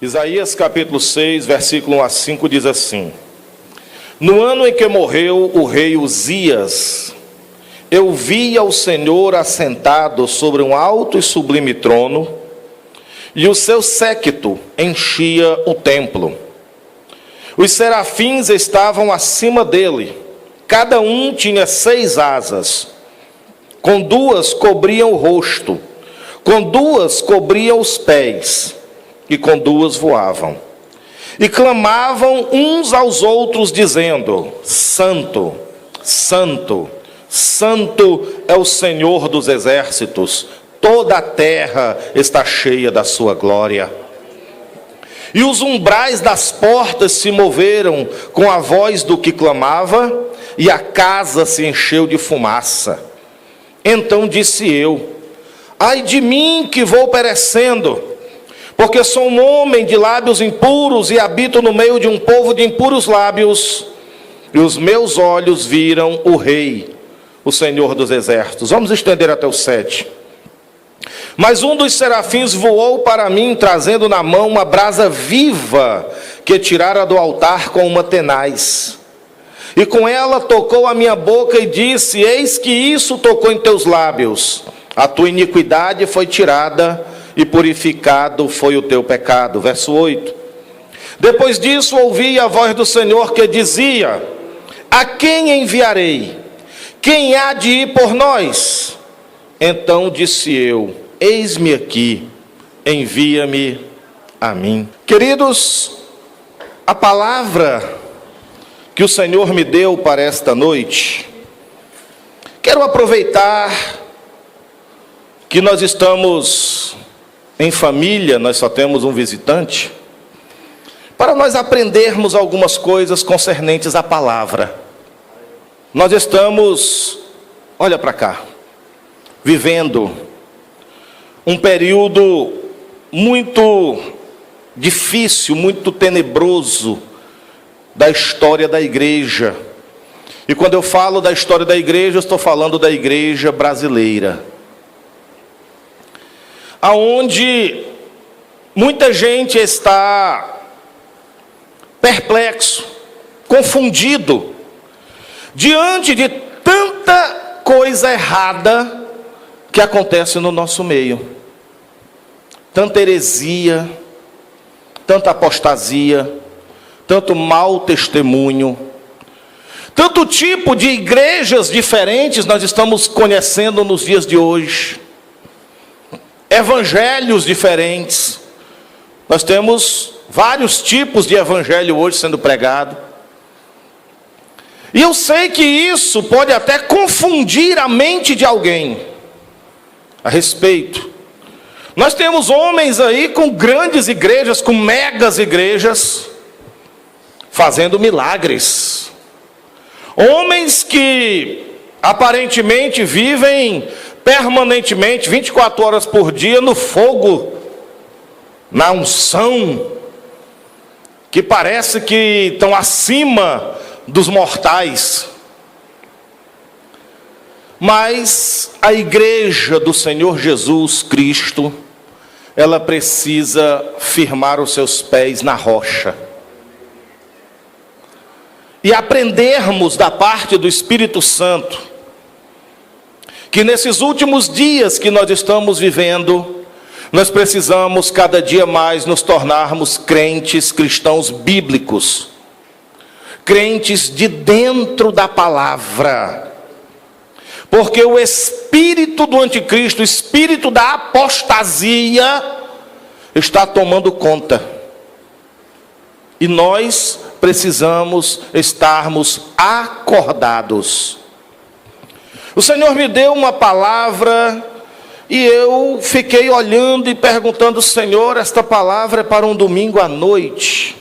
Isaías capítulo 6, versículo 1 a 5 diz assim: No ano em que morreu o rei Uzias, eu vi ao Senhor assentado sobre um alto e sublime trono, e o seu séquito enchia o templo. Os serafins estavam acima dele, cada um tinha 6 asas, com 2 cobriam o rosto, com 2 cobriam os pés, e com 2 voavam. E clamavam uns aos outros, dizendo: Santo, Santo, Santo é o Senhor dos exércitos, toda a terra está cheia da sua glória. E os umbrais das portas se moveram com a voz do que clamava, e a casa se encheu de fumaça. Então disse eu: Ai de mim que vou perecendo, porque sou um homem de lábios impuros e habito no meio de um povo de impuros lábios, e os meus olhos viram o Rei, o Senhor dos exércitos. Vamos estender até o 7. Mas um dos serafins voou para mim, trazendo na mão uma brasa viva, que tirara do altar com uma tenaz. E com ela tocou a minha boca e disse: Eis que isso tocou em teus lábios. A tua iniquidade foi tirada, e purificado foi o teu pecado. Verso 8. Depois disso ouvi a voz do Senhor que dizia: A quem enviarei? Quem há de ir por nós? Então disse eu: Eis-me aqui, envia-me a mim. Queridos, a palavra que o Senhor me deu para esta noite, quero aproveitar que nós estamos em família, nós só temos um visitante, para nós aprendermos algumas coisas concernentes à palavra. Nós estamos, olha para cá, vivendo um período muito difícil, muito tenebroso da história da igreja. E quando eu falo da história da igreja, eu estou falando da igreja brasileira, aonde muita gente está perplexo, confundido, diante de tanta coisa errada que acontece no nosso meio. Tanta heresia, tanta apostasia, tanto mau testemunho, tanto tipo de igrejas diferentes nós estamos conhecendo nos dias de hoje. Evangelhos diferentes. Nós temos vários tipos de evangelho hoje sendo pregado. E eu sei que isso pode até confundir a mente de alguém a respeito. Nós temos homens aí com grandes igrejas, com megas igrejas, fazendo milagres. Homens que aparentemente vivem permanentemente, 24 horas por dia, no fogo, na unção, que parece que estão acima dos mortais. Mas a igreja do Senhor Jesus Cristo, ela precisa firmar os seus pés na rocha. E aprendermos da parte do Espírito Santo, que nesses últimos dias que nós estamos vivendo, nós precisamos cada dia mais nos tornarmos crentes cristãos bíblicos, crentes de dentro da palavra, porque o espírito do anticristo, o espírito da apostasia, está tomando conta, e nós precisamos estarmos acordados. O Senhor me deu uma palavra e eu fiquei olhando e perguntando: Senhor, esta palavra é para um domingo à noite?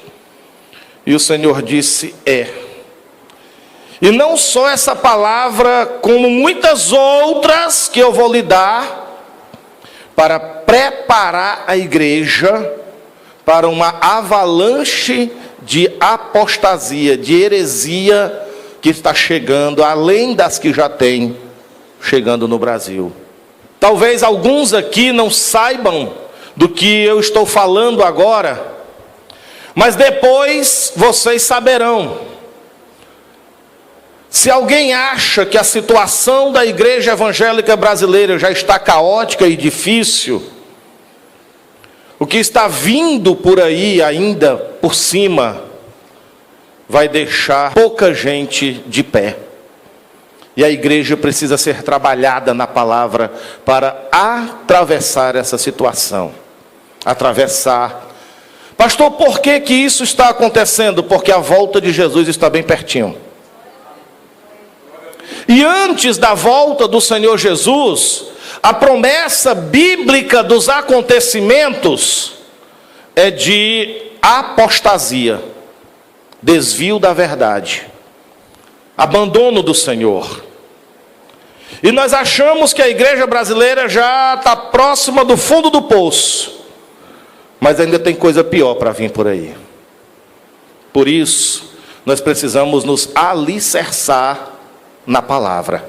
E o Senhor disse: é. E não só essa palavra, como muitas outras que eu vou lhe dar, para preparar a igreja para uma avalanche de apostasia, de heresia que está chegando, além das que já tem chegando no Brasil. Talvez alguns aqui não saibam do que eu estou falando agora, Mas depois vocês saberão. Se alguém acha que a situação da igreja evangélica brasileira já está caótica e difícil, o que está vindo por aí ainda por cima vai deixar pouca gente de pé. E a igreja precisa ser trabalhada na palavra para atravessar essa situação. Atravessar. Pastor, por que isso está acontecendo? Porque a volta de Jesus está bem pertinho. E antes da volta do Senhor Jesus, a promessa bíblica dos acontecimentos é de apostasia, desvio da verdade, abandono do Senhor. E nós achamos que a igreja brasileira já está próxima do fundo do poço, mas ainda tem coisa pior para vir por aí. Por isso, nós precisamos nos alicerçar na palavra.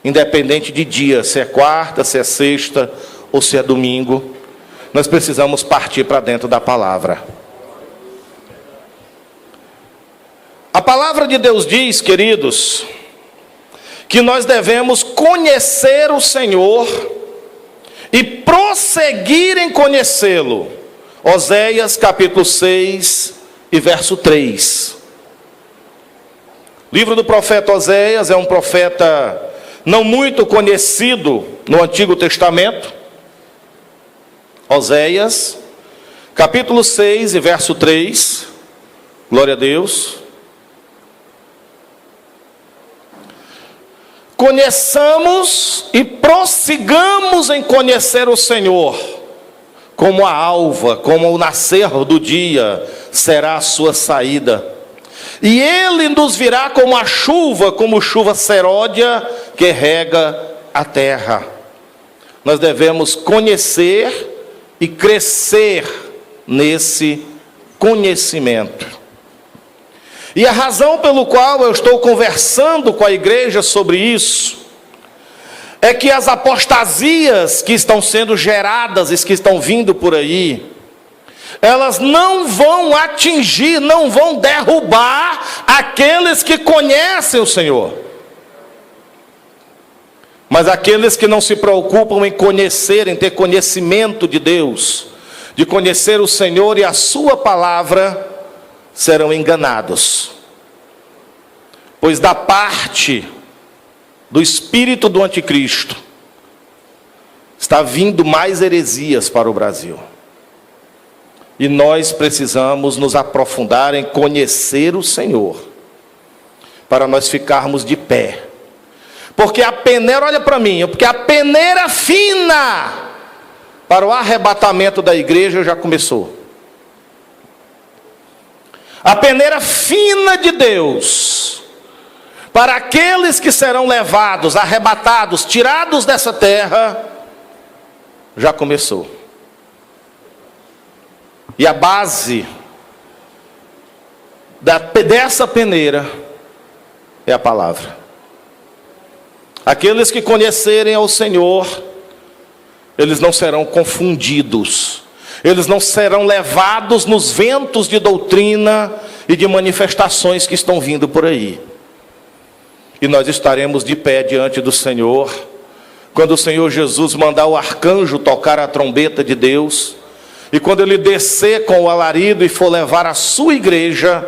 Independente de dia, se é quarta, se é sexta ou se é domingo, nós precisamos partir para dentro da palavra. A palavra de Deus diz, queridos, que nós devemos conhecer o Senhor e prosseguir em conhecê-lo. Oséias capítulo 6 e verso 3. O livro do profeta Oséias é um profeta não muito conhecido no Antigo Testamento. Oséias, capítulo 6 e verso 3. Glória a Deus. Conheçamos e prossigamos em conhecer o Senhor. Como a alva, como o nascer do dia, será a sua saída. E ele nos virá como chuva seródia que rega a terra. Nós devemos conhecer e crescer nesse conhecimento. E a razão pelo qual eu estou conversando com a igreja sobre isso, é que as apostasias que estão sendo geradas e que estão vindo por aí, elas não vão atingir, não vão derrubar aqueles que conhecem o Senhor. Mas aqueles que não se preocupam em conhecer, em ter conhecimento de Deus, de conhecer o Senhor e a sua palavra, serão enganados. Pois da parte do espírito do anticristo, está vindo mais heresias para o Brasil. E nós precisamos nos aprofundar em conhecer o Senhor, para nós ficarmos de pé. Porque a peneira, olha para mim, porque a peneira fina para o arrebatamento da igreja já começou. A peneira fina de Deus, para aqueles que serão levados, arrebatados, tirados dessa terra, já começou. E a base dessa peneira é a palavra. Aqueles que conhecerem ao Senhor, eles não serão confundidos, eles não serão levados nos ventos de doutrina e de manifestações que estão vindo por aí. E nós estaremos de pé diante do Senhor, quando o Senhor Jesus mandar o arcanjo tocar a trombeta de Deus, e quando ele descer com o alarido e for levar a sua igreja,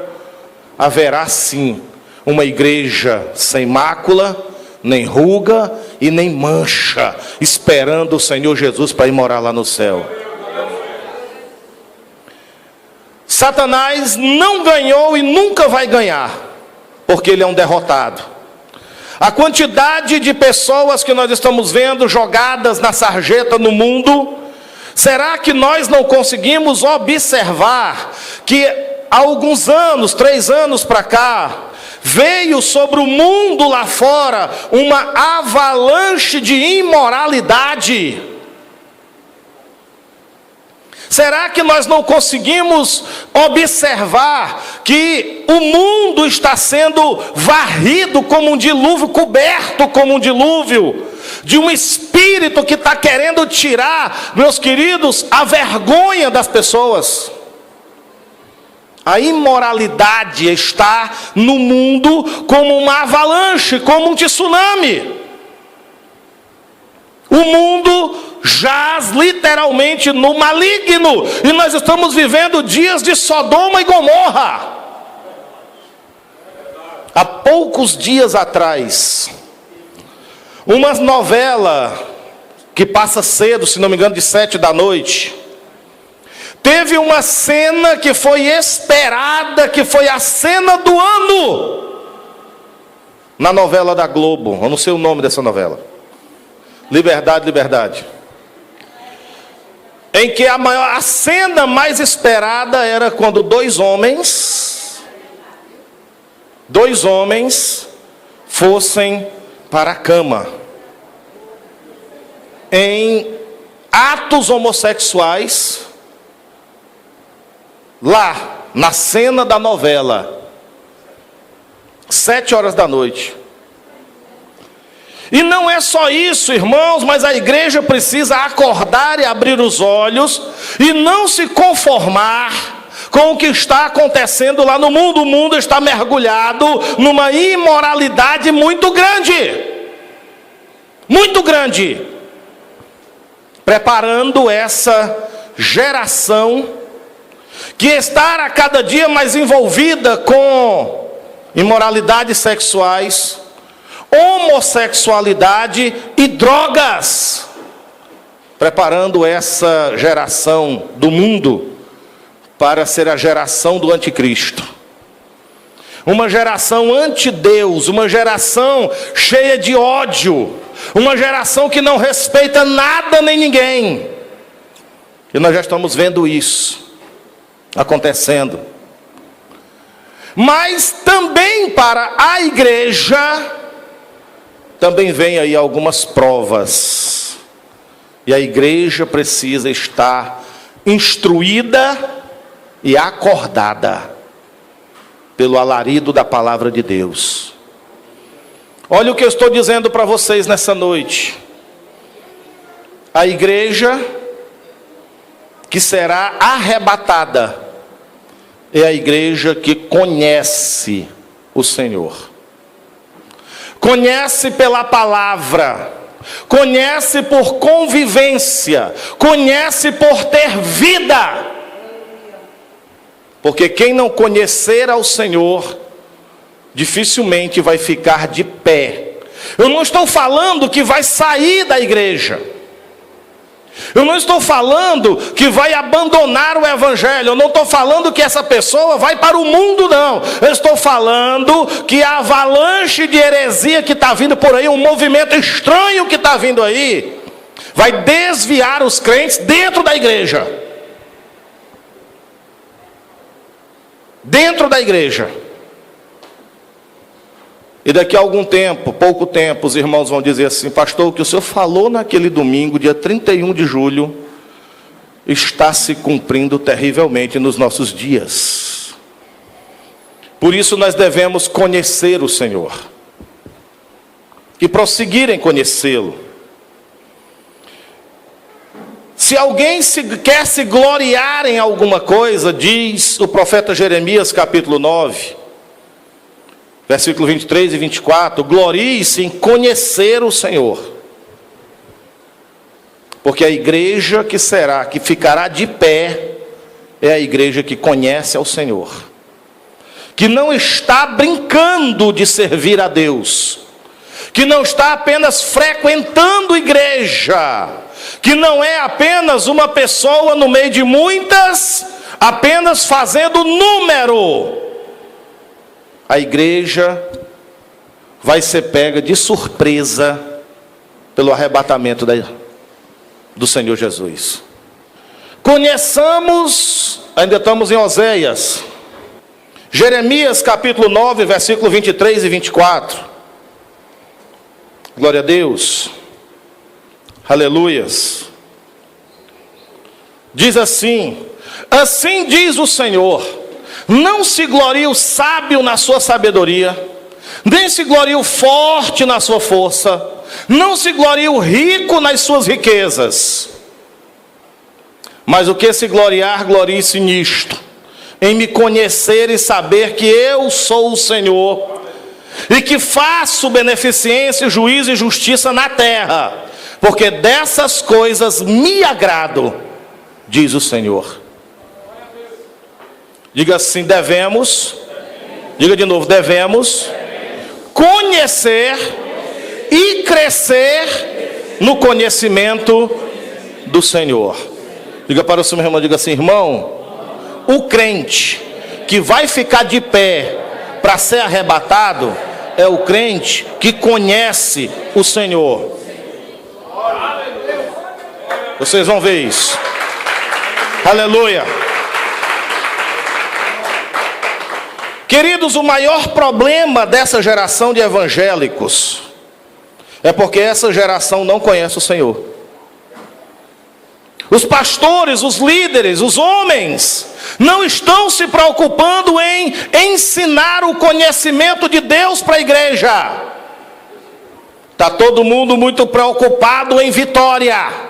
haverá sim uma igreja sem mácula, nem ruga e nem mancha, esperando o Senhor Jesus para ir morar lá no céu. Satanás não ganhou e nunca vai ganhar, porque ele é um derrotado. A quantidade de pessoas que nós estamos vendo jogadas na sarjeta no mundo, será que nós não conseguimos observar que há alguns anos, 3 anos para cá, veio sobre o mundo lá fora uma avalanche de imoralidade? Será que nós não conseguimos observar que o mundo está sendo varrido como um dilúvio, coberto como um dilúvio, de um espírito que está querendo tirar, meus queridos, a vergonha das pessoas? A imoralidade está no mundo como uma avalanche, como um tsunami. O mundo jaz literalmente no maligno. E nós estamos vivendo dias de Sodoma e Gomorra. Há poucos dias atrás, uma novela que passa cedo, se não me engano, de 7 da noite, teve uma cena que foi esperada, que foi a cena do ano, na novela da Globo. Eu não sei o nome dessa novela. Liberdade, Liberdade. Em que a cena mais esperada era quando dois homens fossem para a cama em atos homossexuais, lá na cena da novela, 7 horas da noite. E não é só isso, irmãos, mas a igreja precisa acordar e abrir os olhos e não se conformar com o que está acontecendo lá no mundo. O mundo está mergulhado numa imoralidade muito grande, preparando essa geração que está a cada dia mais envolvida com imoralidades sexuais, homossexualidade e drogas, preparando essa geração do mundo para ser a geração do anticristo, uma geração anti-Deus, uma geração cheia de ódio, uma geração que não respeita nada nem ninguém. E nós já estamos vendo isso acontecendo. Mas também para a igreja também vem aí algumas provas, e a igreja precisa estar instruída e acordada pelo alarido da palavra de Deus. Olha o que eu estou dizendo para vocês nessa noite. A igreja que será arrebatada é a igreja que conhece o Senhor. Conhece pela palavra, conhece por convivência, conhece por ter vida. Porque quem não conhecer ao Senhor, dificilmente vai ficar de pé. Eu não estou falando que vai sair da igreja. Eu não estou falando que vai abandonar o evangelho. Eu não estou falando que essa pessoa vai para o mundo, não. Eu estou falando que a avalanche de heresia que está vindo por aí, um movimento estranho que está vindo aí, vai desviar os crentes dentro da igreja. Dentro da igreja. E daqui a algum tempo, pouco tempo, os irmãos vão dizer assim: pastor, o que o senhor falou naquele domingo, dia 31 de julho, está se cumprindo terrivelmente nos nossos dias. Por isso nós devemos conhecer o Senhor e prosseguir em conhecê-lo. Se alguém quer se gloriar em alguma coisa, diz o profeta Jeremias, capítulo 9, versículo 23 e 24, glorie-se em conhecer o Senhor. Porque a igreja que ficará de pé, é a igreja que conhece ao Senhor, que não está brincando de servir a Deus, que não está apenas frequentando igreja, que não é apenas uma pessoa no meio de muitas, apenas fazendo número. A igreja vai ser pega de surpresa pelo arrebatamento do Senhor Jesus. Conheçamos, ainda estamos em Oséias, Jeremias capítulo 9, versículo 23 e 24. Glória a Deus. Aleluias. Diz assim: assim diz o Senhor, não se glorie o sábio na sua sabedoria, nem se glorie o forte na sua força, não se glorie o rico nas suas riquezas. Mas o que se gloriar, glorie-se nisto: em me conhecer e saber que eu sou o Senhor, e que faço beneficência, juízo e justiça na terra, porque dessas coisas me agrado, diz o Senhor. Diga assim: devemos, diga de novo, devemos conhecer e crescer no conhecimento do Senhor. Diga para o seu irmão, diga assim: irmão, o crente que vai ficar de pé para ser arrebatado é o crente que conhece o Senhor. Vocês vão ver isso. Aleluia. Queridos, o maior problema dessa geração de evangélicos é porque essa geração não conhece o Senhor. Os pastores, os líderes, os homens não estão se preocupando em ensinar o conhecimento de Deus para a igreja. Está todo mundo muito preocupado em vitória.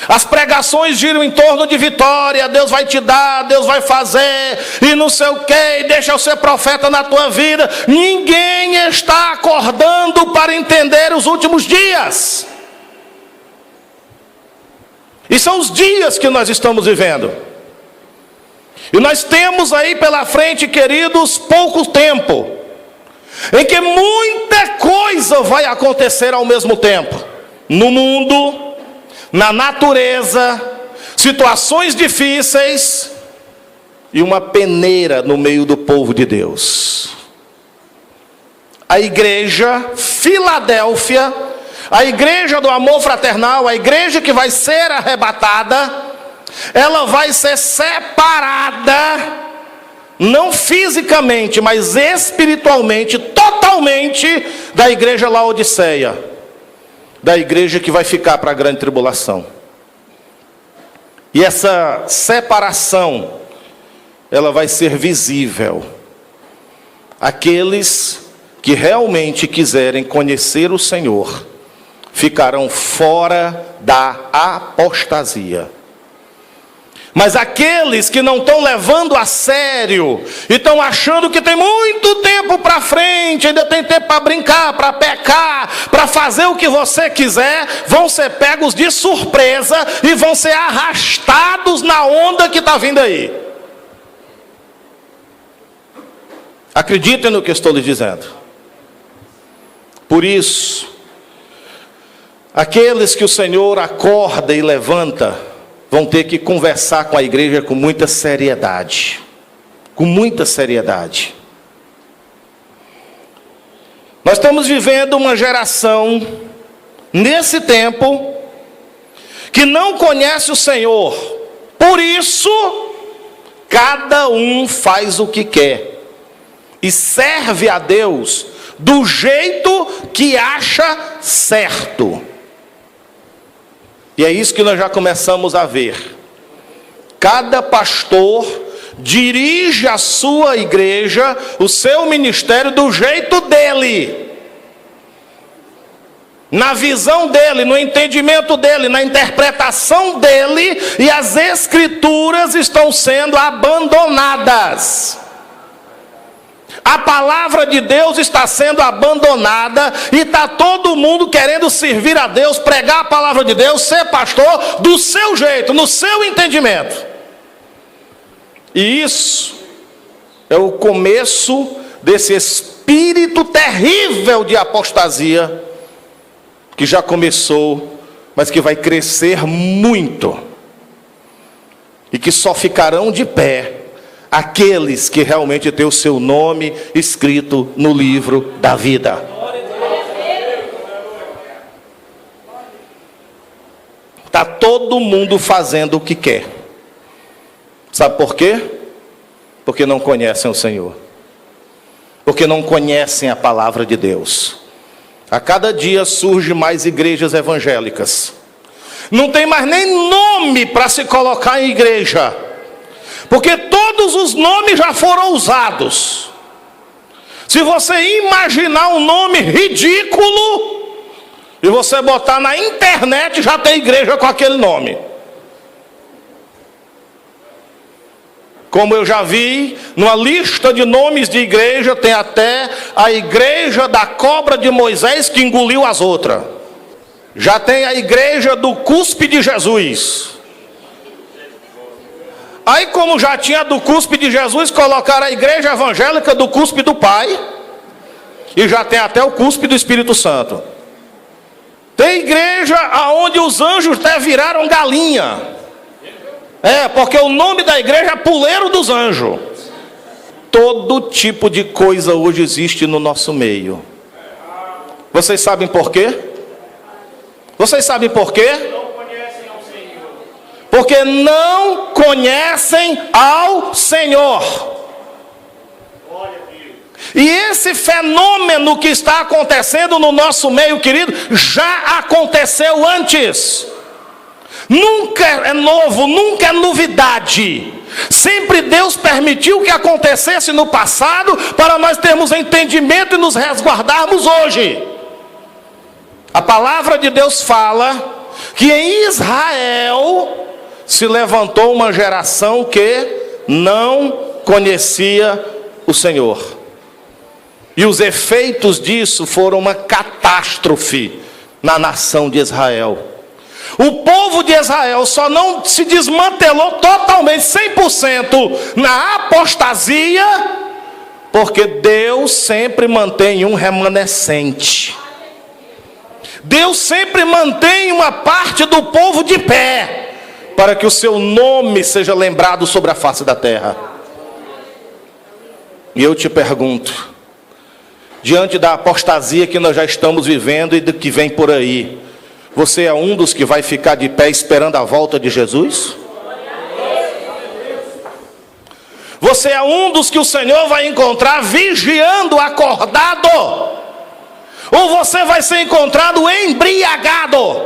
As pregações giram em torno de vitória. Deus vai te dar, Deus vai fazer, e não sei o que, deixa eu ser profeta na tua vida. Ninguém está acordando para entender os últimos dias. E são os dias que nós estamos vivendo. E nós temos aí pela frente, queridos, pouco tempo, em que muita coisa vai acontecer ao mesmo tempo. No mundo, na natureza, situações difíceis e uma peneira no meio do povo de Deus. A igreja Filadélfia, a igreja do amor fraternal, a igreja que vai ser arrebatada, ela vai ser separada, não fisicamente, mas espiritualmente, totalmente, da igreja Laodiceia, da igreja que vai ficar para a grande tribulação. E essa separação, ela vai ser visível. Aqueles que realmente quiserem conhecer o Senhor ficarão fora da apostasia. Mas aqueles que não estão levando a sério e estão achando que tem muito tempo para frente, ainda tem tempo para brincar, para pecar, para fazer o que você quiser, vão ser pegos de surpresa e vão ser arrastados na onda que está vindo aí. Acreditem no que estou lhes dizendo. Por isso, aqueles que o Senhor acorda e levanta vão ter que conversar com a igreja com muita seriedade. Com muita seriedade. Nós estamos vivendo uma geração, nesse tempo, que não conhece o Senhor. Por isso, cada um faz o que quer. E serve a Deus do jeito que acha certo. E é isso que nós já começamos a ver. Cada pastor dirige a sua igreja, o seu ministério do jeito dele. Na visão dele, no entendimento dele, na interpretação dele, e as escrituras estão sendo abandonadas. A palavra de Deus está sendo abandonada e está todo mundo querendo servir a Deus, pregar a palavra de Deus, ser pastor do seu jeito, no seu entendimento. E isso é o começo desse espírito terrível de apostasia que já começou, mas que vai crescer muito. E que só ficarão de pé aqueles que realmente têm o seu nome escrito no livro da vida. Está todo mundo fazendo o que quer. Sabe por quê? Porque não conhecem o Senhor. Porque não conhecem a palavra de Deus. A cada dia surgem mais igrejas evangélicas. Não tem mais nem nome para se colocar em igreja. Porque todos os nomes já foram usados. Se você imaginar um nome ridículo e você botar na internet, já tem igreja com aquele nome. Como eu já vi, numa lista de nomes de igreja, tem até a igreja da cobra de Moisés que engoliu as outras. Já tem a igreja do cuspe de Jesus. Aí, como já tinha do cuspe de Jesus, colocaram a igreja evangélica do cuspe do Pai. E já tem até o cuspe do Espírito Santo. Tem igreja onde os anjos até viraram galinha. Porque o nome da igreja é Puleiro dos Anjos. Todo tipo de coisa hoje existe no nosso meio. Vocês sabem por quê? Vocês sabem por quê? Porque não conhecem ao Senhor. E esse fenômeno que está acontecendo no nosso meio, querido, já aconteceu antes. Nunca é novo, nunca é novidade. Sempre Deus permitiu que acontecesse no passado, para nós termos entendimento e nos resguardarmos hoje. A palavra de Deus fala que em Israel se levantou uma geração que não conhecia o Senhor. E os efeitos disso foram uma catástrofe na nação de Israel. O povo de Israel só não se desmantelou totalmente, 100% na apostasia, porque Deus sempre mantém um remanescente. Deus sempre mantém uma parte do povo de pé, para que o seu nome seja lembrado sobre a face da terra. E eu te pergunto, diante da apostasia que nós já estamos vivendo e do que vem por aí, você é um dos que vai ficar de pé esperando a volta de Jesus? Você é um dos que o Senhor vai encontrar vigiando, acordado? Ou você vai ser encontrado embriagado?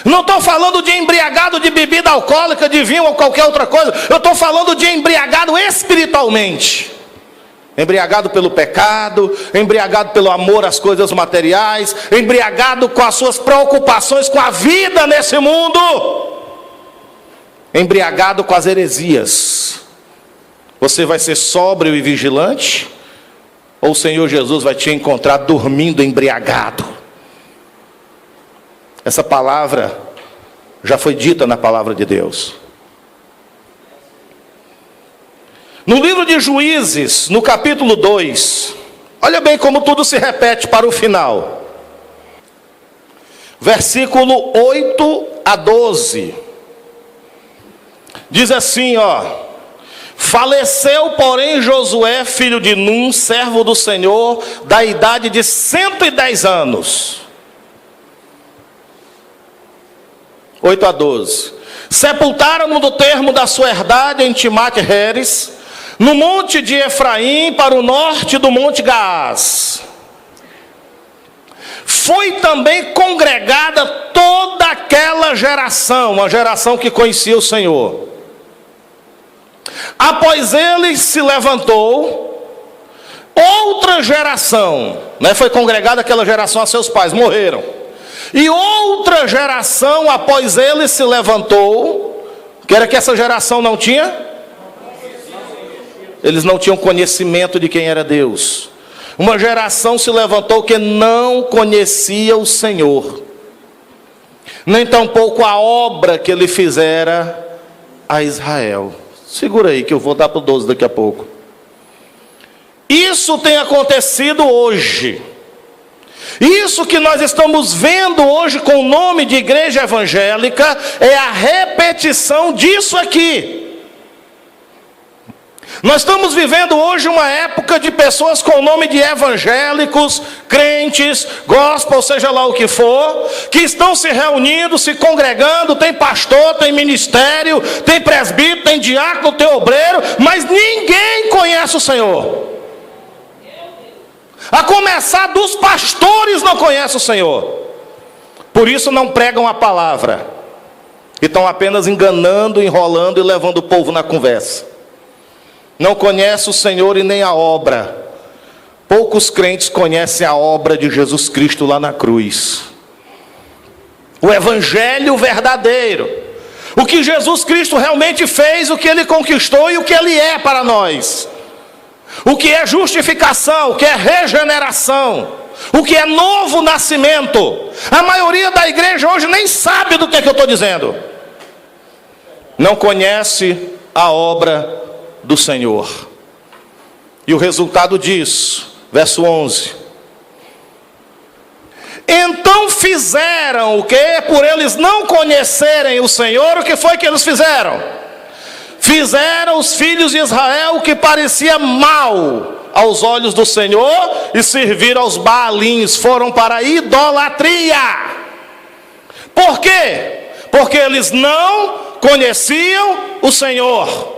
Não estou falando de embriagado de bebida alcoólica, de vinho ou qualquer outra coisa. Eu estou falando de embriagado espiritualmente. Embriagado pelo pecado, embriagado pelo amor às coisas materiais, embriagado com as suas preocupações com a vida nesse mundo, embriagado com as heresias. Você vai ser sóbrio e vigilante? Ou o Senhor Jesus vai te encontrar dormindo embriagado? Essa palavra já foi dita na palavra de Deus. No livro de Juízes, no capítulo 2, olha bem como tudo se repete para o final. Versículo 8 a 12. Diz assim, faleceu, porém, Josué, filho de Num, servo do Senhor, da idade de 110 anos. 8 a 12. Sepultaram-no do termo da sua herdade em Timate-Heres, no monte de Efraim, para o norte do monte Gaás. Foi também congregada toda aquela geração, uma geração que conhecia o Senhor. Após ele se levantou outra geração, foi congregada aquela geração a seus pais, morreram. E outra geração após ele se levantou, que era que essa geração não tinha? Eles não tinham conhecimento de quem era Deus. Uma geração se levantou que não conhecia o Senhor, nem tampouco a obra que ele fizera a Israel. Segura aí que eu vou dar para o 12 daqui a pouco. Isso tem acontecido hoje. Isso que nós estamos vendo hoje com o nome de igreja evangélica é a repetição disso aqui. Nós estamos vivendo hoje uma época de pessoas com o nome de evangélicos, crentes, gospel, seja lá o que for, que estão se reunindo, se congregando, tem pastor, tem ministério, tem presbítero, tem diácono, tem obreiro, mas ninguém conhece o Senhor. A começar dos pastores não conhecem o Senhor. Por isso não pregam a palavra. E estão apenas enganando, enrolando e levando o povo na conversa. Não conhece o Senhor e nem a obra. Poucos crentes conhecem a obra de Jesus Cristo lá na cruz. O evangelho verdadeiro. o que Jesus Cristo realmente fez, o que Ele conquistou e o que Ele é para nós. O que é justificação, o que é regeneração, o que é novo nascimento. A maioria da igreja hoje nem sabe do que eu estou dizendo. Não conhece a obra do Senhor. E o resultado disso, verso 11. Então fizeram o que? Por eles não conhecerem o Senhor, o que foi que eles fizeram? Fizeram os filhos de Israel o que parecia mal aos olhos do Senhor e serviram aos Baalins, foram para a idolatria. Por quê? Porque eles não conheciam o Senhor.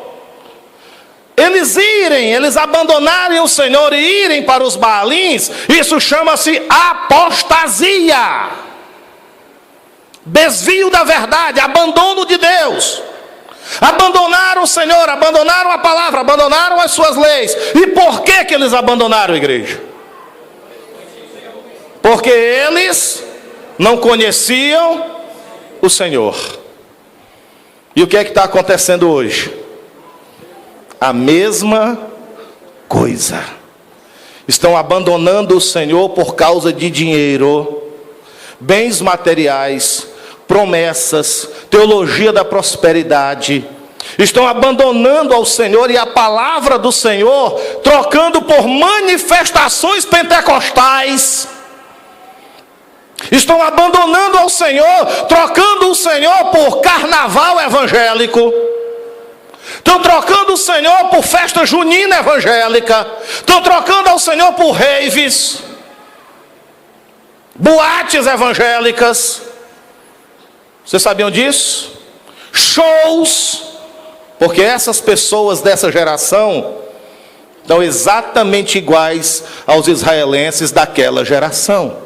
Eles abandonarem o Senhor e irem para os Baalins, isso chama-se apostasia. Desvio da verdade, abandono de Deus. Abandonaram o Senhor, abandonaram a palavra, abandonaram as suas leis. E por que eles abandonaram a igreja? Porque eles não conheciam o Senhor. E o que é que está acontecendo hoje? A mesma coisa. Estão abandonando o Senhor por causa de dinheiro, bens materiais, promessas, teologia da prosperidade. Estão abandonando ao Senhor e a palavra do Senhor, trocando por manifestações pentecostais. Estão abandonando ao Senhor, trocando o Senhor por carnaval evangélico. Estão trocando o Senhor por festa junina evangélica. Estão trocando ao Senhor por raves, boates evangélicas. Vocês sabiam disso? Shows. Porque essas pessoas dessa geração estão exatamente iguais aos israelenses daquela geração.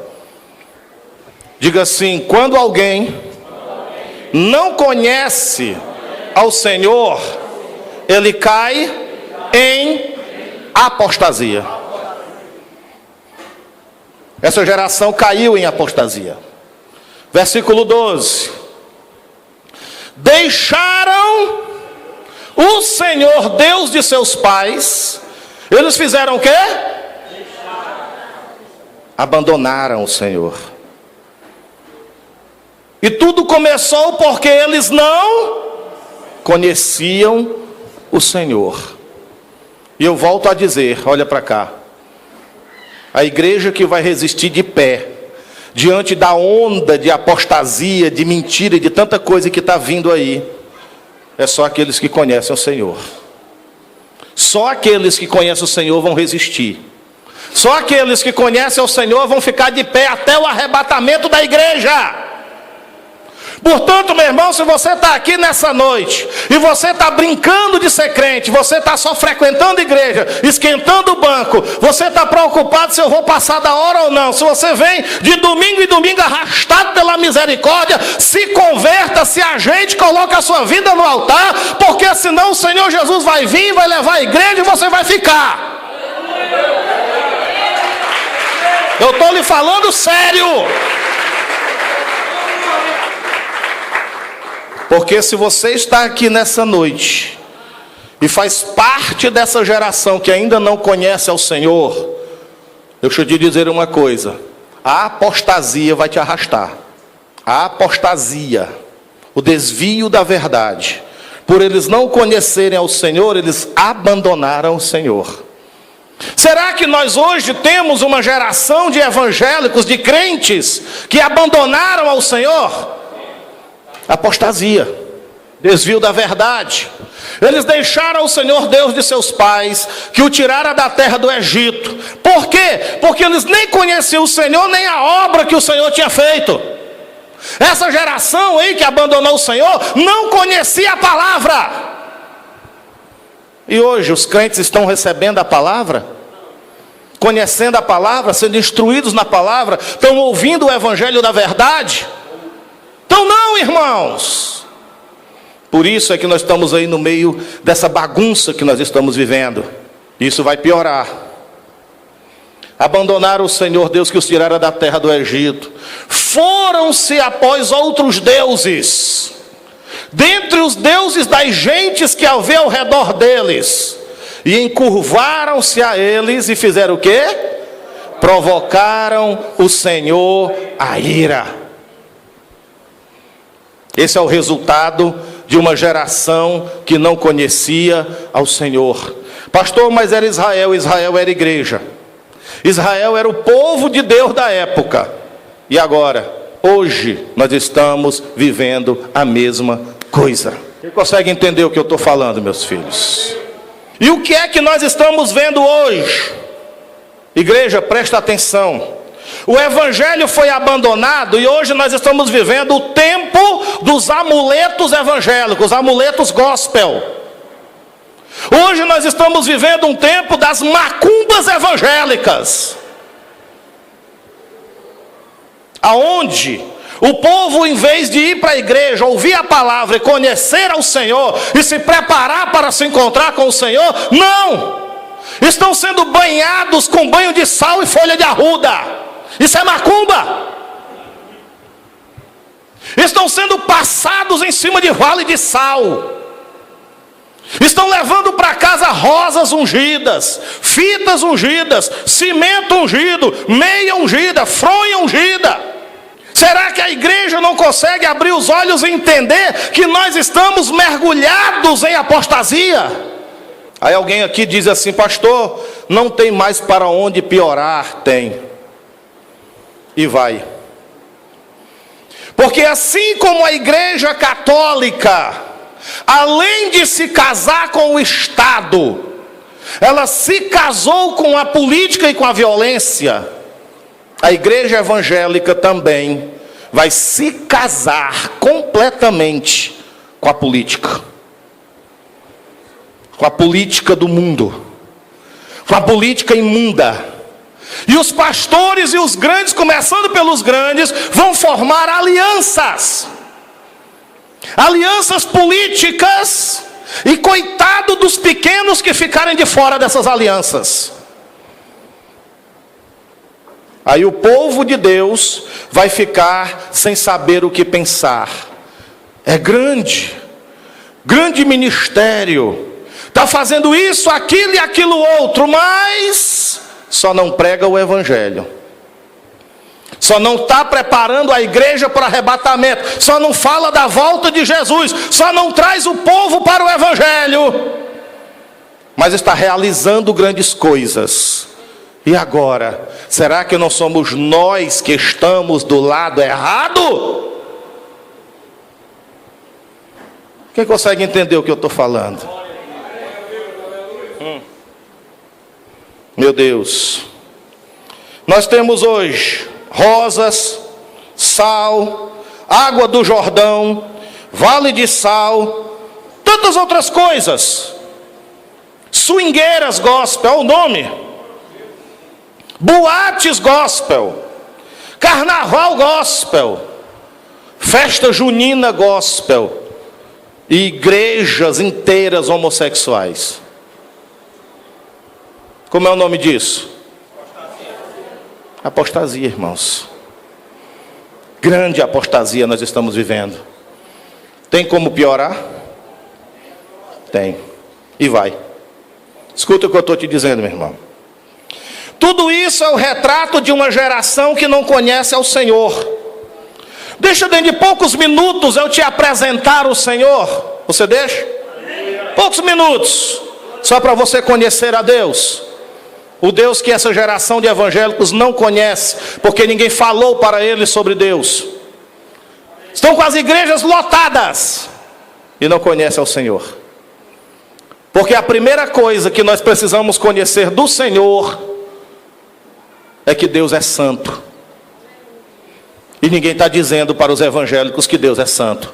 Diga assim: quando alguém não conhece ao Senhor, ele cai em apostasia. Essa geração caiu em apostasia. Versículo 12. Deixaram o Senhor Deus de seus pais. Eles fizeram o quê? Abandonaram o Senhor. E tudo começou porque eles não conheciam o Senhor. E eu volto a dizer, olha para cá. A igreja que vai resistir de pé diante da onda de apostasia, de mentira e de tanta coisa que está vindo aí, é só aqueles que conhecem o Senhor. Só aqueles que conhecem o Senhor vão resistir. Só aqueles que conhecem o Senhor vão ficar de pé até o arrebatamento da igreja. Portanto, meu irmão, se você está aqui nessa noite e você está brincando de ser crente, você está só frequentando a igreja, esquentando o banco, você está preocupado se eu vou passar da hora ou não, se você vem de domingo em domingo arrastado pela misericórdia, se converta, se a gente coloca a sua vida no altar, porque senão o Senhor Jesus vai vir, vai levar a igreja e você vai ficar. Eu estou lhe falando sério. Porque se você está aqui nessa noite e faz parte dessa geração que ainda não conhece ao Senhor, deixa eu te dizer uma coisa: a apostasia vai te arrastar. A apostasia, o desvio da verdade. Por eles não conhecerem ao Senhor, eles abandonaram o Senhor. Será que nós hoje temos uma geração de evangélicos, de crentes, que abandonaram ao Senhor? Apostasia, desvio da verdade. Eles deixaram o Senhor Deus de seus pais, que o tirara da terra do Egito. Por quê? Porque eles nem conheciam o Senhor, nem a obra que o Senhor tinha feito. Essa geração aí que abandonou o Senhor, não conhecia a palavra. E hoje os crentes estão recebendo a palavra, conhecendo a palavra, sendo instruídos na palavra, estão ouvindo o evangelho da verdade. Então não, irmãos. Por isso é que nós estamos aí no meio dessa bagunça que nós estamos vivendo. Isso vai piorar. Abandonaram o Senhor Deus que os tirara da terra do Egito. Foram-se após outros deuses. dentre os deuses das gentes que havia ao redor deles, e encurvaram-se a eles e fizeram o quê? Provocaram o Senhor a ira. Esse é o resultado de uma geração que não conhecia ao Senhor. Pastor, mas era Israel, Israel era igreja. Israel era o povo de Deus da época. E agora, hoje, nós estamos vivendo a mesma coisa. Você consegue entender o que eu estou falando, meus filhos? E o que é que nós estamos vendo hoje? Igreja, presta atenção. O evangelho foi abandonado e hoje nós estamos vivendo o tempo dos amuletos evangélicos, amuletos gospel. Hoje nós estamos vivendo um tempo das macumbas evangélicas, aonde o povo, em vez de ir para a igreja, ouvir a palavra e conhecer ao Senhor e se preparar para se encontrar com o Senhor, não! Estão sendo banhados com banho de sal e folha de arruda. Isso é macumba. Estão sendo passados em cima de vale de sal. Estão levando para casa rosas ungidas, fitas ungidas, cimento ungido, meia ungida, fronha ungida. Será que a igreja não consegue abrir os olhos e entender que nós estamos mergulhados em apostasia? Aí alguém aqui diz assim: pastor, não tem mais para onde piorar. Tem. E vai. Porque assim como a igreja católica, além de se casar com o Estado, ela se casou com a política e com a violência, a igreja evangélica também vai se casar completamente com a política. Com a política do mundo. Com a política imunda. E os pastores e os grandes, começando pelos grandes, vão formar alianças. Alianças políticas. E coitado dos pequenos que ficarem de fora dessas alianças. Aí o povo de Deus vai ficar sem saber o que pensar. É grande. Grande ministério. Está fazendo isso, aquilo e aquilo outro, mas só não prega o evangelho. Só não está preparando a igreja para arrebatamento. Só não fala da volta de Jesus. Só não traz o povo para o evangelho. Mas está realizando grandes coisas. E agora, será que não somos nós que estamos do lado errado? Quem consegue entender o que eu estou falando? Meu Deus, nós temos hoje rosas, sal, água do Jordão, vale de sal, tantas outras coisas. Swingueiras gospel, é o nome. Boates gospel, carnaval gospel, festa junina gospel, e igrejas inteiras homossexuais. Como é o nome disso? Apostasia, irmãos. Grande apostasia nós estamos vivendo. Tem como piorar? Tem. E vai. Escuta o que eu estou te dizendo, meu irmão. Tudo isso é o retrato de uma geração que não conhece ao Senhor. Deixa dentro de poucos minutos eu te apresentar o Senhor. Você deixa? Poucos minutos. Só para você conhecer a Deus. O Deus que essa geração de evangélicos não conhece, porque ninguém falou para eles sobre Deus. Estão com as igrejas lotadas e não conhecem ao Senhor. Porque a primeira coisa que nós precisamos conhecer do Senhor é que Deus é santo. E ninguém está dizendo para os evangélicos que Deus é santo.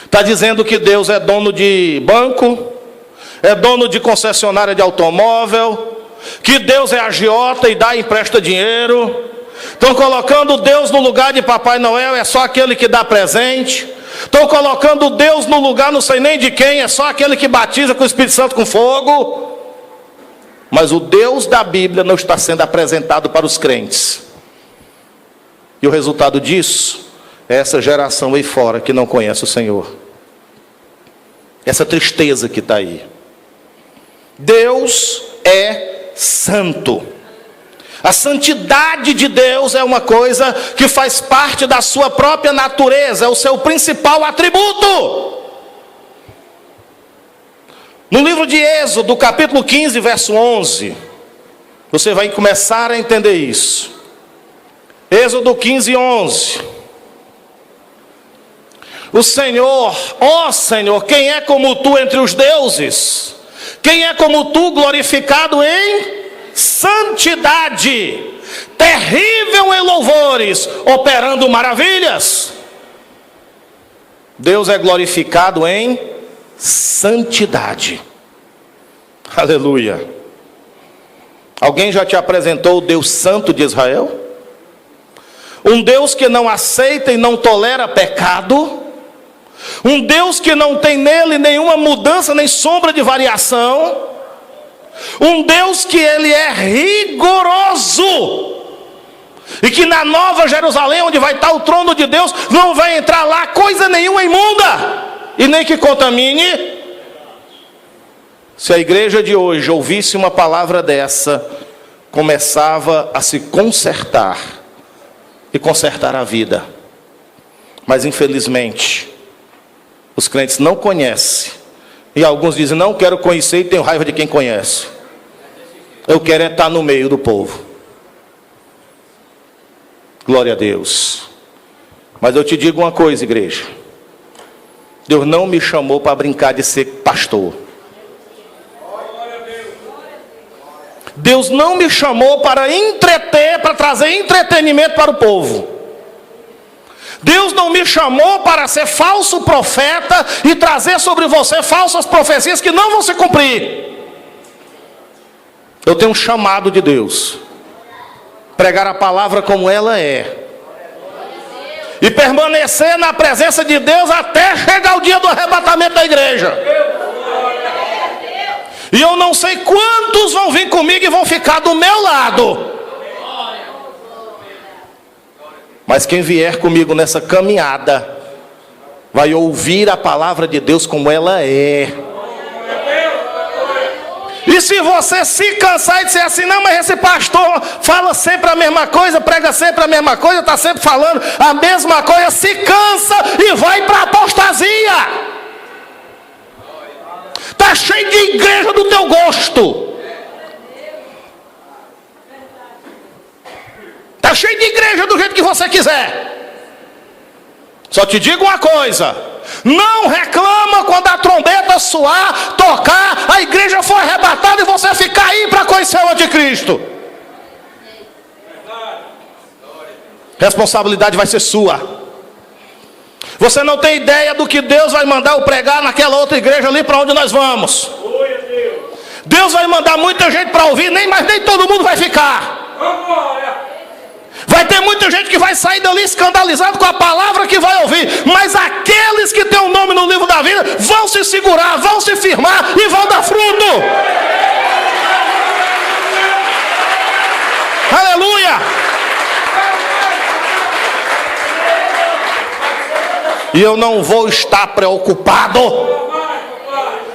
Está dizendo que Deus é dono de banco, é dono de concessionária de automóvel, que Deus é agiota e dá e empresta dinheiro. Estão colocando Deus no lugar de Papai Noel, é só aquele que dá presente. Estão colocando Deus no lugar não sei nem de quem, é só aquele que batiza com o Espírito Santo com fogo. Mas o Deus da Bíblia não está sendo apresentado para os crentes. E o resultado disso é essa geração aí fora que não conhece o Senhor. essa tristeza que está aí. Deus é santo. A santidade de Deus é uma coisa que faz parte da sua própria natureza, é o seu principal atributo. No livro de Êxodo, capítulo 15, verso 11, você vai começar a entender isso. Êxodo 15, 11. O Senhor, ó Senhor, quem é como tu entre os deuses? Quem é como tu, glorificado em santidade, terrível em louvores, operando maravilhas? Deus é glorificado em santidade. Aleluia. Alguém já te apresentou o Deus Santo de Israel? Um Deus que não aceita e não tolera pecado. Um Deus que não tem nele nenhuma mudança nem sombra de variação. Um Deus que ele é rigoroso. E que na Nova Jerusalém, onde vai estar o trono de Deus, não vai entrar lá coisa nenhuma imunda, e nem que contamine. Se a igreja de hoje ouvisse uma palavra dessa, começava a se consertar e consertar a vida. Mas infelizmente os crentes não conhecem, e alguns dizem: não quero conhecer e tenho raiva de quem conhece. Eu quero estar no meio do povo. Glória a Deus. Mas eu te digo uma coisa, igreja: Deus não me chamou para brincar de ser pastor. Deus não me chamou para entreter, para trazer entretenimento para o povo. Deus não me chamou para ser falso profeta e trazer sobre você falsas profecias que não vão se cumprir. Eu tenho um chamado de Deus: pregar a palavra como ela é, e permanecer na presença de Deus até chegar o dia do arrebatamento da igreja. E eu não sei quantos vão vir comigo e vão ficar do meu lado. Mas quem vier comigo nessa caminhada vai ouvir a palavra de Deus como ela é. E se você se cansar e dizer assim: não, mas esse pastor fala sempre a mesma coisa, prega sempre a mesma coisa, está sempre falando a mesma coisa, se cansa e vai para a apostasia. Está cheio de igreja do teu gosto. Está cheio de igreja do jeito que você quiser. Só te digo uma coisa: não reclama quando a trombeta soar, tocar, a igreja for arrebatada e você ficar aí para conhecer o anticristo. Responsabilidade vai ser sua. Você não tem ideia do que Deus vai mandar eu pregar naquela outra igreja ali para onde nós vamos. Deus vai mandar muita gente para ouvir, mas nem todo mundo vai ficar. Vai ter muita gente que vai sair dali escandalizado com a palavra que vai ouvir. Mas aqueles que têm o nome no livro da vida vão se segurar, vão se firmar e vão dar fruto. Aleluia! E eu não vou estar preocupado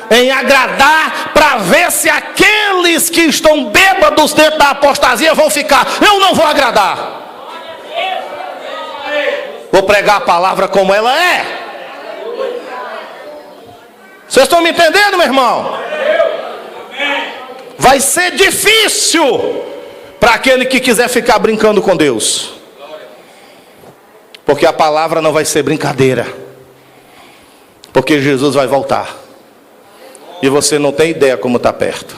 em agradar para ver se aqueles que estão bêbados dentro da apostasia vão ficar. Eu não vou agradar. Vou pregar a palavra como ela é. Vocês estão me entendendo, meu irmão? Vai ser difícil para aquele que quiser ficar brincando com Deus. Porque a palavra não vai ser brincadeira. Porque Jesus vai voltar. E você não tem ideia como está perto.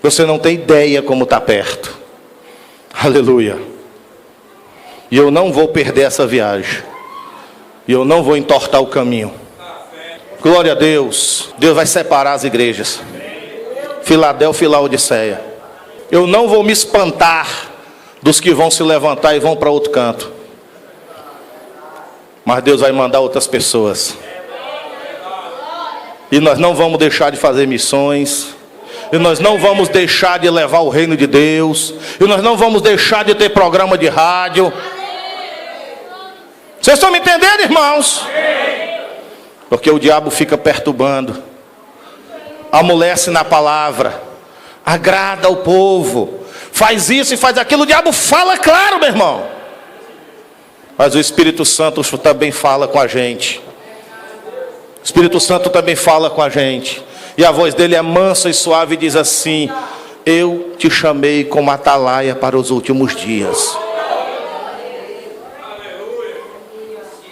Você não tem ideia como está perto. Aleluia. E eu não vou perder essa viagem. E eu não vou entortar o caminho. Glória a Deus. Deus vai separar as igrejas. Filadélfia e Laodiceia. Eu não vou me espantar dos que vão se levantar e vão para outro canto. Mas Deus vai mandar outras pessoas. E nós não vamos deixar de fazer missões. E nós não vamos deixar de levar o reino de Deus. E nós não vamos deixar de ter programa de rádio. Vocês estão me entendendo, irmãos? Porque o diabo fica perturbando, amolece na palavra, agrada ao povo, faz isso e faz aquilo. O diabo fala claro, meu irmão, mas o Espírito Santo também fala com a gente. O Espírito Santo também fala com a gente, e a voz dele é mansa e suave e diz assim: eu te chamei como atalaia para os últimos dias.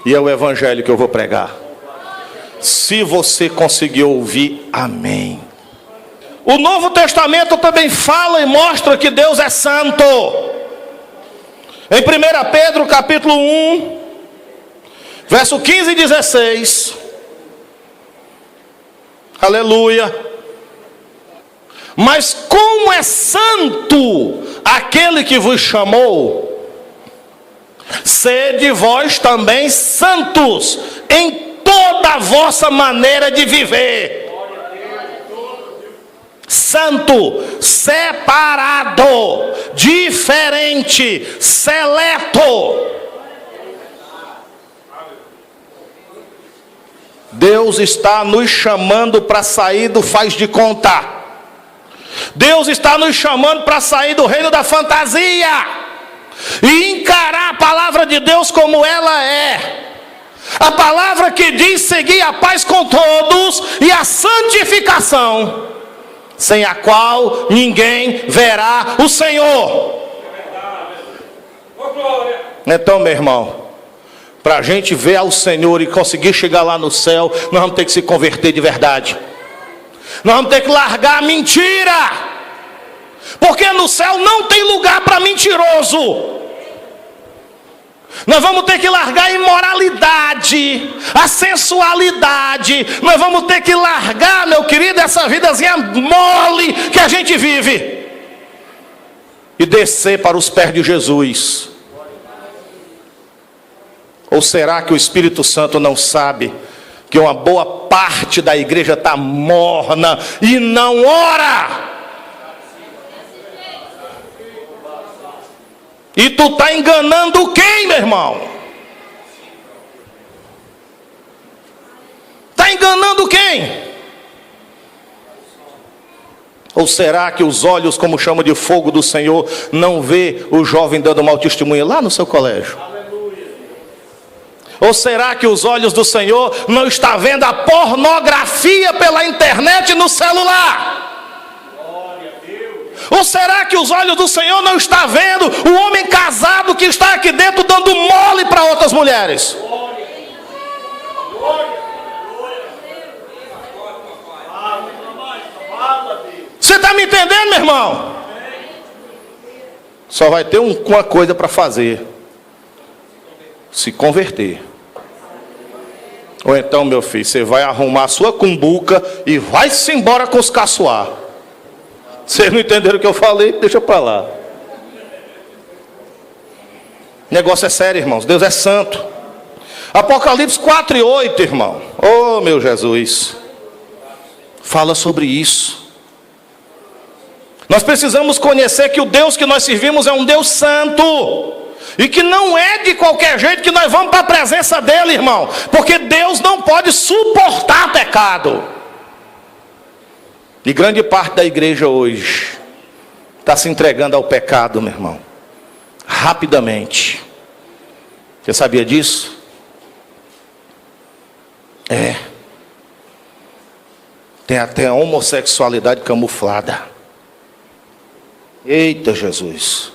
E é o evangelho que eu vou pregar. Se você conseguir ouvir, amém. O Novo Testamento também fala e mostra que Deus é santo. Em 1 Pedro capítulo 1, verso 15 e 16. Aleluia. Mas como é santo aquele que vos chamou, sede vós também santos em toda a vossa maneira de viver. Santo, separado, diferente, seleto. Deus está nos chamando para sair do faz de conta. Deus está nos chamando para sair do reino da fantasia e encarar a palavra de Deus como ela é. A palavra que diz seguir a paz com todos e a santificação, sem a qual ninguém verá o Senhor. Então, meu irmão, para a gente ver ao Senhor e conseguir chegar lá no céu, nós vamos ter que se converter de verdade. Nós vamos ter que largar a mentira, porque no céu não tem lugar para mentiroso. Nós vamos ter que largar a imoralidade, a sensualidade. Nós vamos ter que largar, meu querido, essa vidazinha mole que a gente vive, e descer para os pés de Jesus. Ou será que o Espírito Santo não sabe que uma boa parte da igreja está morna e não ora? E tu está enganando quem, meu irmão? Está enganando quem? Ou será que os olhos, como chama de fogo do Senhor, não vê o jovem dando mau testemunho lá no seu colégio? Ou será que os olhos do Senhor não está vendo a pornografia pela internet no celular? Ou será que os olhos do Senhor não está vendo o homem casado que está aqui dentro dando mole para outras mulheres? Você está me entendendo, meu irmão? Só vai ter uma coisa para fazer: se converter. Ou então, meu filho, você vai arrumar a sua cumbuca e vai-se embora com os caçoar. Vocês não entenderam o que eu falei? Deixa para lá. O negócio é sério, irmãos. Deus é santo. Apocalipse 4:8, irmão. Oh, meu Jesus. Fala sobre isso. Nós precisamos conhecer que o Deus que nós servimos é um Deus santo. E que não é de qualquer jeito que nós vamos para a presença dele, irmão. Porque Deus não pode suportar pecado. E grande parte da igreja hoje está se entregando ao pecado, meu irmão, rapidamente. Você sabia disso? Tem até a homossexualidade camuflada. Eita Jesus.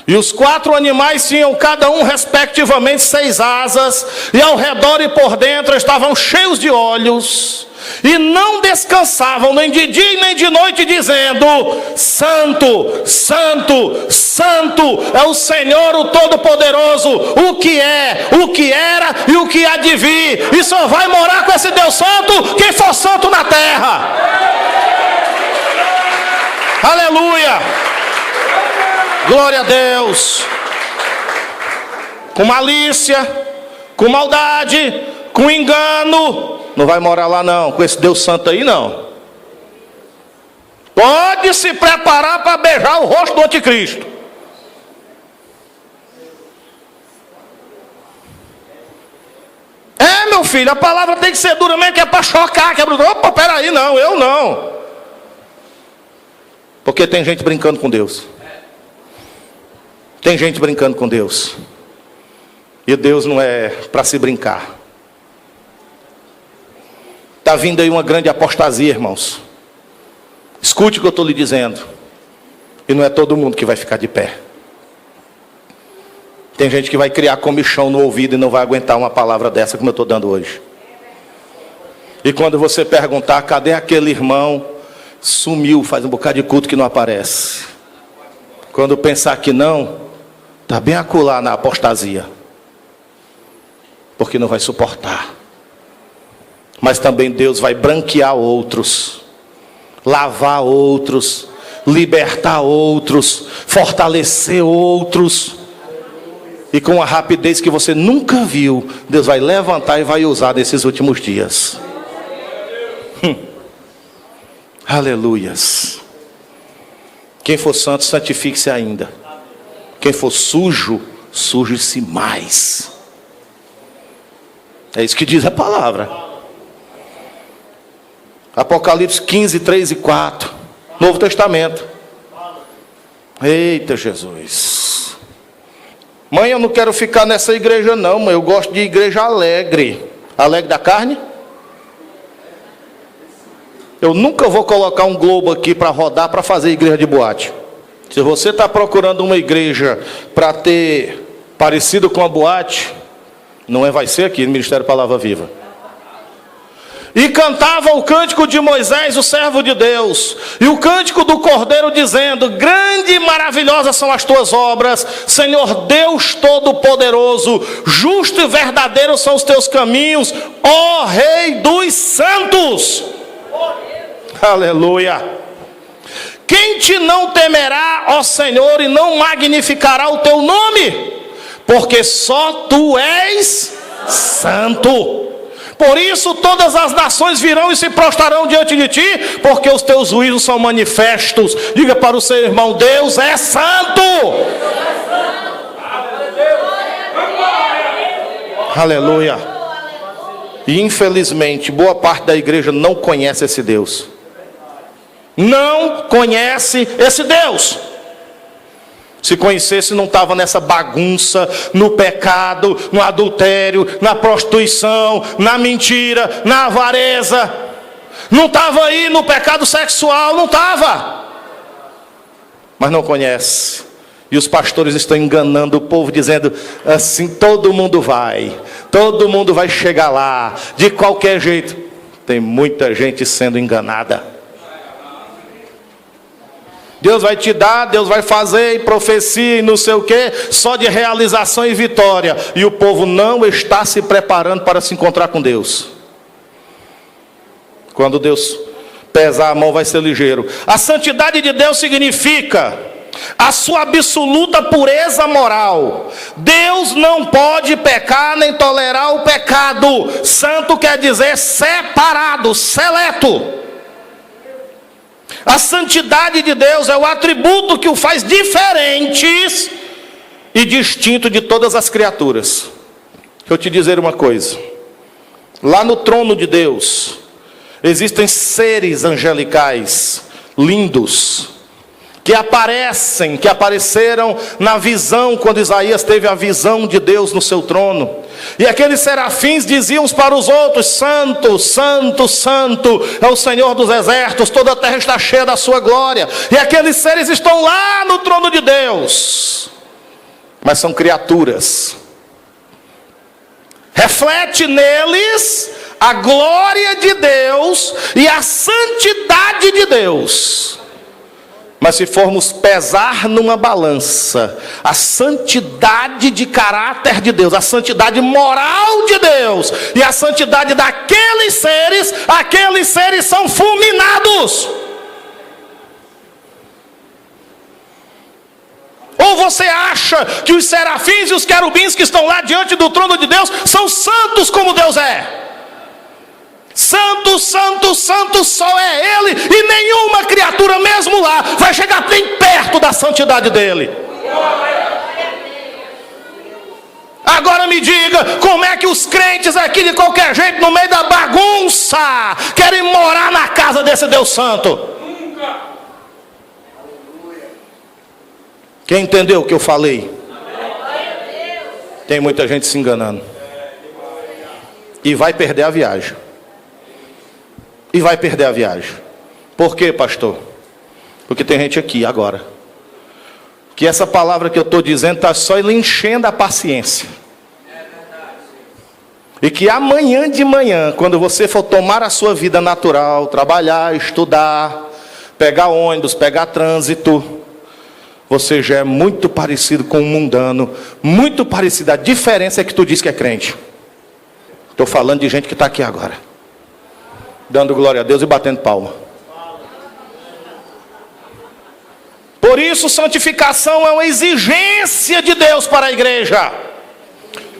E os 4 animais tinham cada um respectivamente 6 asas, e ao redor e por dentro estavam cheios de olhos, e não descansavam nem de dia nem de noite, dizendo: Santo, Santo, Santo é o Senhor o Todo-Poderoso, o que é, o que era e o que há de vir. E só vai morar com esse Deus Santo quem for santo na terra. Aleluia, glória a Deus. Com malícia, com maldade, com engano, não vai morar lá não, com esse Deus Santo aí não. Pode se preparar para beijar o rosto do anticristo. É, meu filho, a palavra tem que ser dura mesmo, que é para chocar, que é brutal. Opa, peraí, não, eu não. Porque tem gente brincando com Deus. Tem gente brincando com Deus. E Deus não é para se brincar. Está vindo aí uma grande apostasia, irmãos. Escute o que eu estou lhe dizendo. E não é todo mundo que vai ficar de pé. Tem gente que vai criar comichão no ouvido e não vai aguentar uma palavra dessa como eu estou dando hoje. E quando você perguntar, cadê aquele irmão? Sumiu, faz um bocado de culto que não aparece. Quando pensar que não, está bem acolá na apostasia. Porque não vai suportar. Mas também Deus vai branquear outros, lavar outros, libertar outros, fortalecer outros. E com a rapidez que você nunca viu, Deus vai levantar e vai usar nesses últimos dias. Aleluias. Quem for santo, santifique-se ainda. Quem for sujo, suje-se mais. É isso que diz a palavra. Apocalipse 15, 3 e 4. Novo Testamento. Eita Jesus. Mãe, eu não quero ficar nessa igreja não, mãe. Eu gosto de igreja alegre. Alegre da carne? Eu nunca vou colocar um globo aqui para rodar para fazer igreja de boate. Se você está procurando uma igreja para ter parecido com a boate, não vai ser aqui no Ministério Palavra Viva. E cantava o cântico de Moisés, o servo de Deus, e o cântico do Cordeiro, dizendo: grande e maravilhosas são as tuas obras, Senhor Deus Todo-Poderoso, justo e verdadeiro são os teus caminhos, ó Rei dos Santos. Aleluia. Quem te não temerá, ó Senhor, e não magnificará o teu nome? Porque só tu és santo. Por isso todas as nações virão e se prostrarão diante de ti, porque os teus juízos são manifestos. Diga para o seu irmão: Deus é santo. Aleluia. E infelizmente boa parte da igreja não conhece esse Deus. Não conhece esse Deus. Se conhecesse, não estava nessa bagunça, no pecado, no adultério, na prostituição, na mentira, na avareza. Não estava aí no pecado sexual, não estava. Mas não conhece. E os pastores estão enganando o povo, dizendo assim: todo mundo vai chegar lá, de qualquer jeito. Tem muita gente sendo enganada. Deus vai te dar, Deus vai fazer, e profecia, e não sei o que, só de realização e vitória. E o povo não está se preparando para se encontrar com Deus. Quando Deus pesar a mão, vai ser ligeiro. A santidade de Deus significa a sua absoluta pureza moral. Deus não pode pecar nem tolerar o pecado. Santo quer dizer separado, seleto. A santidade de Deus é o atributo que o faz diferente e distinto de todas as criaturas. Deixa eu te dizer uma coisa. Lá no trono de Deus existem seres angelicais lindos, que apareceram na visão, quando Isaías teve a visão de Deus no seu trono. E aqueles serafins diziam uns para os outros: santo, santo, santo é o Senhor dos exércitos, toda a terra está cheia da sua glória. E aqueles seres estão lá no trono de Deus, mas são criaturas. Reflete neles a glória de Deus e a santidade de Deus. Mas se formos pesar numa balança a santidade de caráter de Deus, a santidade moral de Deus e a santidade daqueles seres, aqueles seres são fulminados. Ou você acha que os serafins e os querubins que estão lá diante do trono de Deus são santos como Deus é? Santo, santo, santo só é Ele, e nenhuma criatura mesmo lá vai chegar bem perto da santidade dEle. Agora me diga, como é que os crentes aqui de qualquer jeito, no meio da bagunça, querem morar na casa desse Deus Santo? Quem entendeu o que eu falei? Tem muita gente se enganando. E vai perder a viagem. E vai perder a viagem. Por quê, pastor? Porque tem gente aqui agora que essa palavra que eu estou dizendo está só lhe enchendo a paciência. E que amanhã de manhã, quando você for tomar a sua vida natural, trabalhar, estudar, pegar ônibus, pegar trânsito, você já é muito parecido com um mundano, muito parecido. A diferença é que tu diz que é crente. Estou falando de gente que está aqui agora, dando glória a Deus e batendo palma. Por isso, santificação é uma exigência de Deus para a igreja.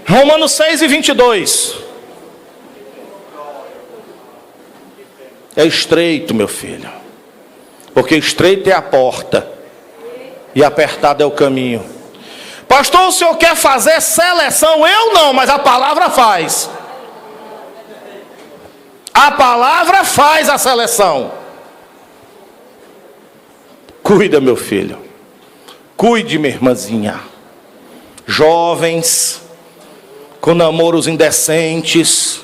Romanos 6:22. É estreito, meu filho, porque estreita é a porta e apertado é o caminho. Pastor, o senhor quer fazer seleção? Eu não, mas a palavra faz. A palavra faz a seleção. Cuida, meu filho. Cuide, minha irmãzinha. Jovens com namoros indecentes,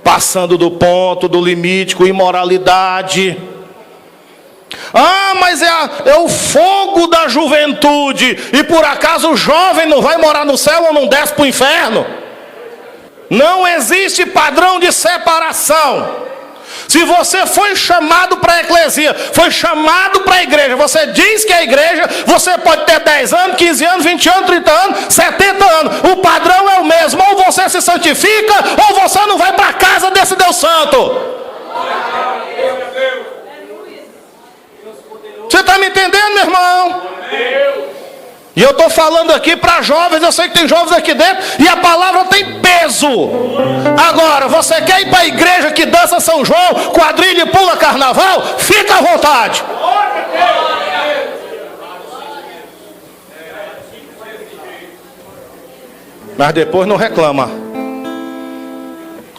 passando do ponto, do limite, com imoralidade. Ah, mas é o fogo da juventude. E por acaso o jovem não vai morar no céu ou não desce para o inferno? Não existe padrão de separação. Se você foi chamado para a eclesia, foi chamado para a igreja, você diz que é a igreja, você pode ter 10 anos, 15 anos, 20 anos, 30 anos, 70 anos. O padrão é o mesmo. Ou você se santifica, ou você não vai para a casa desse Deus Santo. Você está me entendendo, meu irmão? E eu estou falando aqui para jovens, eu sei que tem jovens aqui dentro, e a palavra tem peso. Agora, você quer ir para a igreja que dança São João, quadrilha e pula carnaval? Fica à vontade. Mas depois não reclama.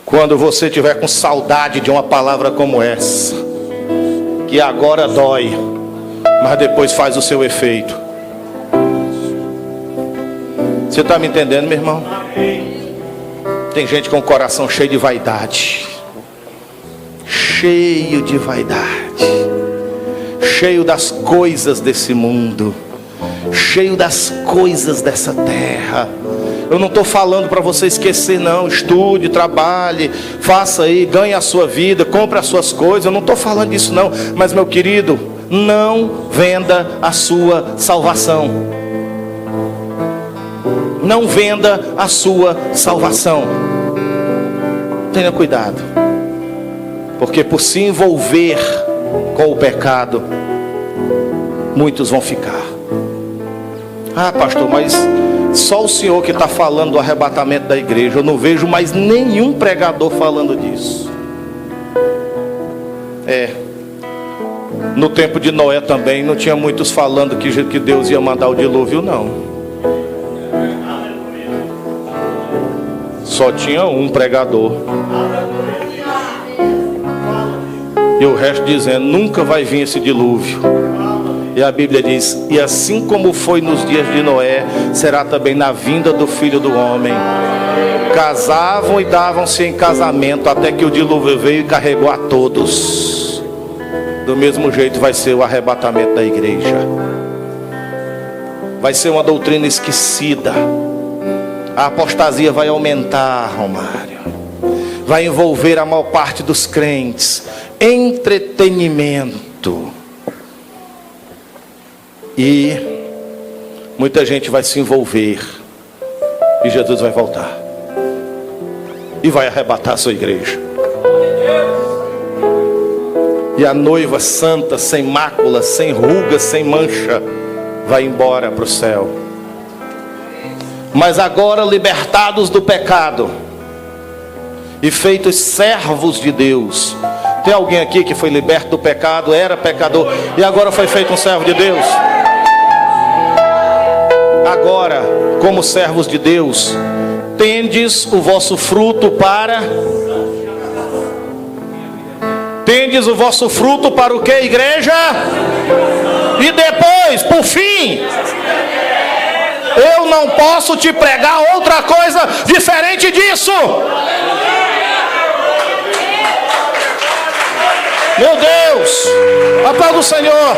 Quando você tiver com saudade de uma palavra como essa, que agora dói, mas depois faz o seu efeito. Você está me entendendo, meu irmão? Tem gente com o coração cheio de vaidade. Cheio de vaidade. Cheio das coisas desse mundo. Cheio das coisas dessa terra. Eu não estou falando para você esquecer, não. Estude, trabalhe, faça aí, ganhe a sua vida, compre as suas coisas. Eu não estou falando disso, não. Mas, meu querido, não venda a sua salvação. Não venda a sua salvação. Tenha cuidado. Porque por se envolver com o pecado, muitos vão ficar. Ah, pastor, mas só o senhor que está falando do arrebatamento da igreja. Eu não vejo mais nenhum pregador falando disso. No tempo de Noé também não tinha muitos falando que Deus ia mandar o dilúvio, não. Só tinha um pregador. E o resto dizendo, nunca vai vir esse dilúvio. E a Bíblia diz, e assim como foi nos dias de Noé, será também na vinda do Filho do Homem. Casavam e davam-se em casamento, até que o dilúvio veio e carregou a todos. Do mesmo jeito vai ser o arrebatamento da igreja. Vai ser uma doutrina esquecida. A apostasia vai aumentar, Romário. Vai envolver a maior parte dos crentes. Entretenimento. E muita gente vai se envolver. E Jesus vai voltar. E vai arrebatar a sua igreja. E a noiva santa, sem mácula, sem ruga, sem mancha, vai embora para o céu. Mas agora libertados do pecado e feitos servos de Deus. Tem alguém aqui que foi liberto do pecado, era pecador e agora foi feito um servo de Deus? Agora, como servos de Deus, tendes o vosso fruto para... Tendes o vosso fruto para o que, igreja? E depois, por fim, eu não posso te pregar outra coisa diferente disso. Meu Deus, a paz do Senhor.